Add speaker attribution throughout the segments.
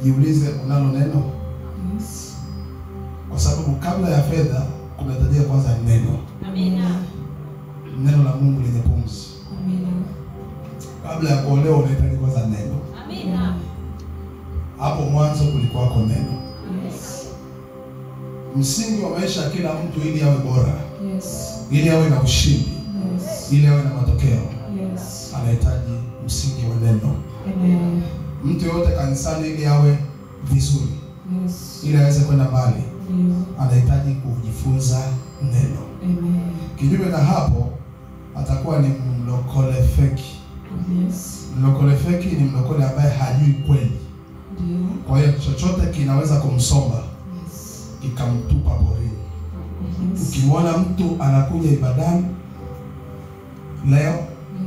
Speaker 1: jiulize unalo neno?
Speaker 2: Yes.
Speaker 1: Kwa sababu kabla ya fedha kunahitajika kwanza neno.
Speaker 2: Amina.
Speaker 1: Neno la Mungu lenye pumzi.
Speaker 2: Amina.
Speaker 1: Kabla ya kuolewa unahitaji kwanza neno.
Speaker 2: Amina.
Speaker 1: Hapo mwanzo kulikuwa kwa neno.
Speaker 2: Yes.
Speaker 1: Msingi wa maisha ya kila mtu ili awe bora.
Speaker 2: Yes.
Speaker 1: Ili awe na ushindi.
Speaker 2: Yes.
Speaker 1: Ili awe na matokeo.
Speaker 2: Yes.
Speaker 1: Anahitaji msingi wa neno.
Speaker 2: Amen.
Speaker 1: Mtu yote kanisani ili awe vizuri.
Speaker 2: Yes.
Speaker 1: Ili aweze kwenda mbali.
Speaker 2: Ndio.
Speaker 1: Anahitaji kujifunza neno.
Speaker 2: Amen.
Speaker 1: Kinyume na hapo atakuwa ni mlokole feki.
Speaker 2: Yes.
Speaker 1: Mlokole feki ni mlokole ambaye hajui kweli.
Speaker 2: Ndio.
Speaker 1: Kwa hiyo chochote kinaweza kumsomba
Speaker 2: Yes.
Speaker 1: kikamtupa porini.
Speaker 2: Yes.
Speaker 1: Ukimwona mtu anakuja ibadani leo,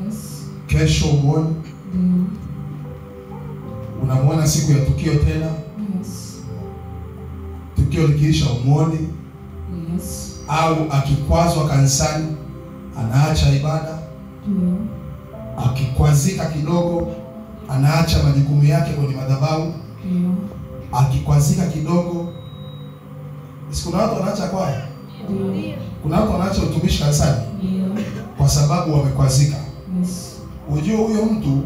Speaker 2: Yes.
Speaker 1: kesho umuone,
Speaker 2: Ndio.
Speaker 1: unamwona siku ya tukio tena,
Speaker 2: Yes.
Speaker 1: tukio likiisha umuone,
Speaker 2: Yes.
Speaker 1: au akikwazwa kanisani anaacha ibada,
Speaker 2: Ndio.
Speaker 1: akikwazika kidogo anaacha majukumu yake kwenye madhabahu,
Speaker 2: Ndio.
Speaker 1: akikwazika kidogo. Kuna watu wanaacha kwaya,
Speaker 2: Ndio.
Speaker 1: kuna watu wanaacha utumishi kanisani
Speaker 2: Ndio.
Speaker 1: kwa sababu wamekwazika.
Speaker 2: Yes.
Speaker 1: Ujue huyo mtu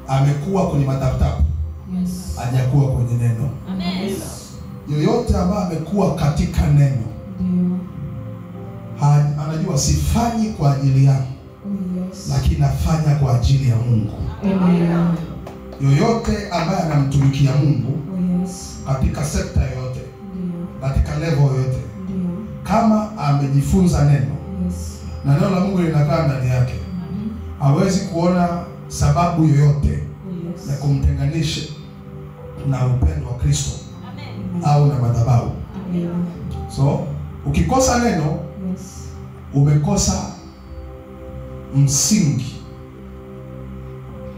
Speaker 1: amekuwa kwenye mataputapu,
Speaker 2: Yes.
Speaker 1: hajakuwa kwenye neno.
Speaker 2: Amen.
Speaker 1: Yoyote ambaye amekuwa katika neno,
Speaker 2: Ndio.
Speaker 1: anajua sifanyi kwa ajili yangu,
Speaker 2: Yes.
Speaker 1: lakini nafanya kwa ajili ya Mungu.
Speaker 2: Amen.
Speaker 1: Yoyote ambaye anamtumikia Mungu
Speaker 2: Yes.
Speaker 1: katika sekta yoyote,
Speaker 2: Ndio.
Speaker 1: katika level yoyote,
Speaker 2: Ndio.
Speaker 1: kama amejifunza neno
Speaker 2: Yes.
Speaker 1: na neno la Mungu linakaa ndani yake, hawezi kuona sababu yoyote ya
Speaker 2: Yes.
Speaker 1: kumtenganisha na upendo wa Kristo
Speaker 2: Amen.
Speaker 1: au na madhabahu.
Speaker 2: Amen.
Speaker 1: So ukikosa neno,
Speaker 2: Yes.
Speaker 1: umekosa msingi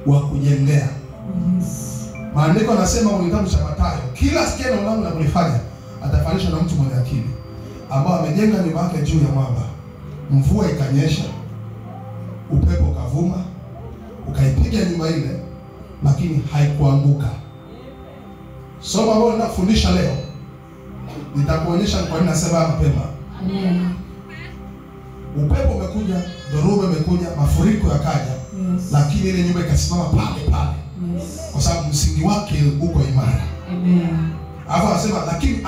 Speaker 1: wa kujengea.
Speaker 2: Yes.
Speaker 1: Maandiko yanasema kwenye kitabu cha Mathayo, kila sikia neno langu na kulifanya atafanishwa na mtu mwenye akili, ambao amejenga nyumba yake juu ya mwamba. Mvua ikanyesha, upepo ukavuma, ukaipiga nyumba ile, lakini haikuanguka. Somo ambalo ninafundisha leo nitakuonyesha kwa nini nasema mapema.
Speaker 2: Amen.
Speaker 1: Upepo umekuja, dhoruba imekuja, mafuriko yakaja,
Speaker 2: Yes.
Speaker 1: lakini ile nyumba ikasimama pale pale
Speaker 2: Yes.
Speaker 1: kwa sababu msingi wake uko imara.
Speaker 2: Amen.
Speaker 1: Hapo anasema lakini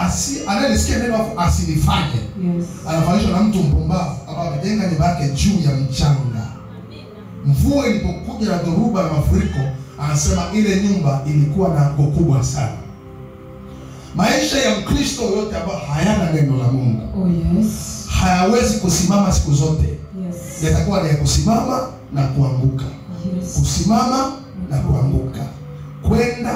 Speaker 1: anayesikia neno afu asilifanye,
Speaker 2: Yes.
Speaker 1: anafanishwa na mtu mpumbavu ambaye amejenga nyumba yake juu ya mchanga. Mvua ilipokuja na dhoruba na mafuriko, anasema ile nyumba ilikuwa na anguko kubwa sana. Maisha ya Mkristo yote ambayo hayana neno la Mungu,
Speaker 2: Oh yes.
Speaker 1: hayawezi kusimama siku zote.
Speaker 2: Yes.
Speaker 1: Yatakuwa ni ya kusimama na kuanguka,
Speaker 2: Yes.
Speaker 1: kusimama na kuanguka, kwenda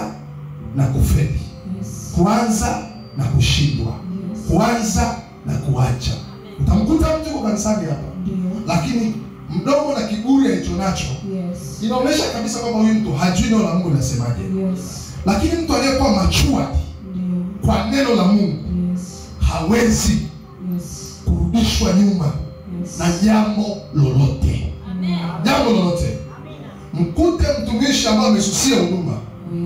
Speaker 1: na kufeli,
Speaker 2: Yes.
Speaker 1: kuanza na kushindwa,
Speaker 2: Yes.
Speaker 1: kuanza na kuacha. Utamkuta mtu kwa kanisani hapa,
Speaker 2: Ndio.
Speaker 1: lakini mdomo na kiburi alicho nacho
Speaker 2: Yes.
Speaker 1: inaonyesha kabisa kwamba huyu mtu hajui neno la Mungu linasemaje.
Speaker 2: Yes.
Speaker 1: Lakini mtu aliyekuwa machua
Speaker 2: Ndio.
Speaker 1: kwa neno la Mungu
Speaker 2: Yes.
Speaker 1: hawezi
Speaker 2: Yes.
Speaker 1: kurudishwa nyuma
Speaker 2: Yes.
Speaker 1: na jambo lolote.
Speaker 2: Amen.
Speaker 1: Jambo lolote. Mkute mtumishi ambaye amesusia huduma,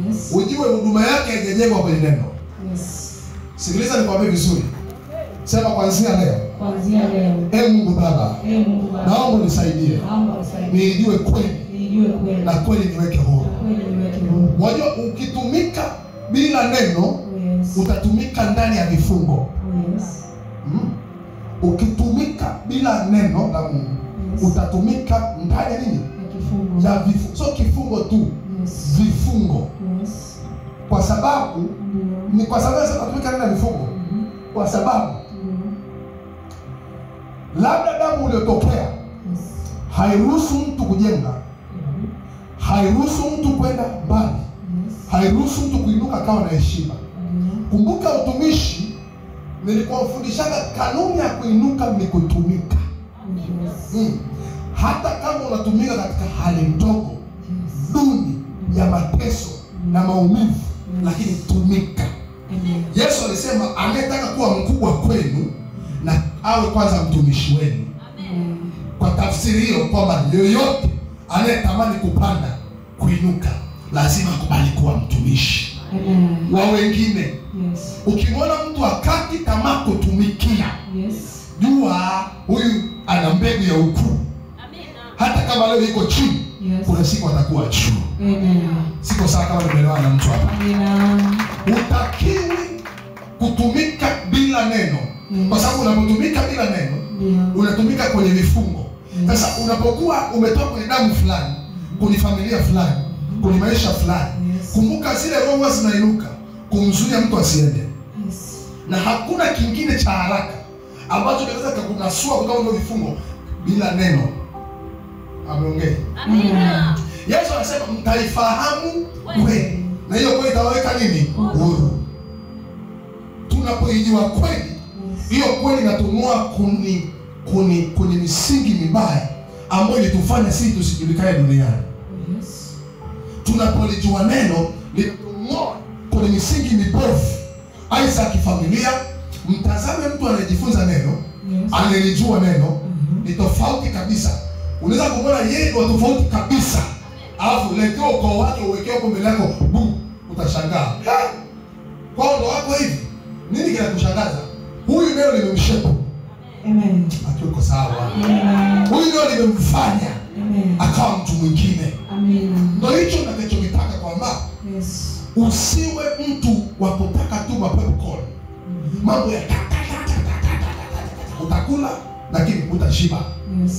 Speaker 2: Yes.
Speaker 1: ujue huduma yake haijajengwa kwenye neno.
Speaker 2: Yes.
Speaker 1: Sikiliza nikwambie vizuri. Sema kuanzia leo,
Speaker 2: Kuanzia leo.
Speaker 1: Mungu Baba,
Speaker 2: Mungu Baba.
Speaker 1: naomba unisaidie
Speaker 2: Naomba unisaidie.
Speaker 1: nijue kweli
Speaker 2: Nijue kweli.
Speaker 1: na kweli niweke huru.
Speaker 2: Kweli niweke huru.
Speaker 1: Unajua ukitumika bila neno
Speaker 2: Yes.
Speaker 1: utatumika ndani ya vifungo.
Speaker 2: Yes.
Speaker 1: Ukitumika bila neno la Mungu
Speaker 2: Yes.
Speaker 1: utatumika ndani ya nini?
Speaker 2: Kifungo.
Speaker 1: Ya vifungo. So kifungo tu,
Speaker 2: Yes.
Speaker 1: vifungo.
Speaker 2: Yes.
Speaker 1: Kwa sababu
Speaker 2: Ndio.
Speaker 1: ni kwa sababu sasa tutumika ndani ya vifungo. Kwa sababu labda damu iliyotokea
Speaker 2: Yes.
Speaker 1: hairuhusu mtu kujenga, hairuhusu mtu kwenda mbali,
Speaker 2: Yes.
Speaker 1: hairuhusu mtu kuinuka kawa na heshima. Kumbuka utumishi, nilikuwafundishaga kanuni ya kuinuka ni kutumika.
Speaker 2: Yes.
Speaker 1: Hata kama unatumika katika hali ndogo duni ya mateso na maumivu, lakini tumika.
Speaker 2: Amen.
Speaker 1: Yesu alisema anayetaka kuwa mkubwa kwenu na awe kwanza mtumishi wenu.
Speaker 2: Amen.
Speaker 1: Kwa tafsiri hiyo kwamba yoyote anayetamani kupanda, kuinuka, lazima akubali kuwa mtumishi.
Speaker 2: Amen.
Speaker 1: wa wengine.
Speaker 2: Yes.
Speaker 1: Ukimwona mtu akati tamaa kutumikia,
Speaker 2: Yes.
Speaker 1: jua huyu ana mbegu ya ukuu. Hata kama leo iko chini,
Speaker 2: Yes.
Speaker 1: kuna siku atakuwa juu.
Speaker 2: Amen.
Speaker 1: Siko sawa kama nimeelewana na mtu hapa.
Speaker 2: Amen.
Speaker 1: Utakiwi kutumika bila neno. Kwa sababu unapotumika bila neno, unatumika kwenye vifungo. Sasa unapokuwa umetoka kwenye damu fulani, kwenye familia fulani, kwenye maisha fulani, kumbuka zile roho zinainuka kumzuia mtu asiende.
Speaker 2: Yes.
Speaker 1: Na hakuna kingine cha haraka ambacho kinaweza kukunasua kutoka kwenye vifungo bila neno. Ameongea.
Speaker 2: Amina.
Speaker 1: Yesu anasema mtaifahamu kweli, na hiyo kweli itawaweka nini? Huru. Tunapoijua kweli, hiyo kweli inatung'oa kuni misingi mibaya ambayo ilitufanya sisi tusijulikane duniani.
Speaker 2: Yes.
Speaker 1: Tunapolijua neno, linatung'oa kuni misingi mibovu aisa kifamilia. Mtazame mtu anayejifunza neno, anayelijua neno, ni tofauti kabisa. Unaweza kumwona yeye ni tofauti kabisa, alafu leteo ukoo wake uwekeo kwa mbele yako, utashangaa. Kwa ndo wako hivi, nini kinakushangaza? Huyu neno limemshape.
Speaker 2: Amen.
Speaker 1: Atuko sawa.
Speaker 2: Amen.
Speaker 1: Huyu ndio limemfanya
Speaker 2: Amen.
Speaker 1: akawa mtu mwingine.
Speaker 2: Amen.
Speaker 1: Ndio hicho ninachokitaka, kwamba
Speaker 2: Yes.
Speaker 1: usiwe mtu wa kutaka tu popcorn. Mambo ya utakula lakini utashiba.
Speaker 2: Yes.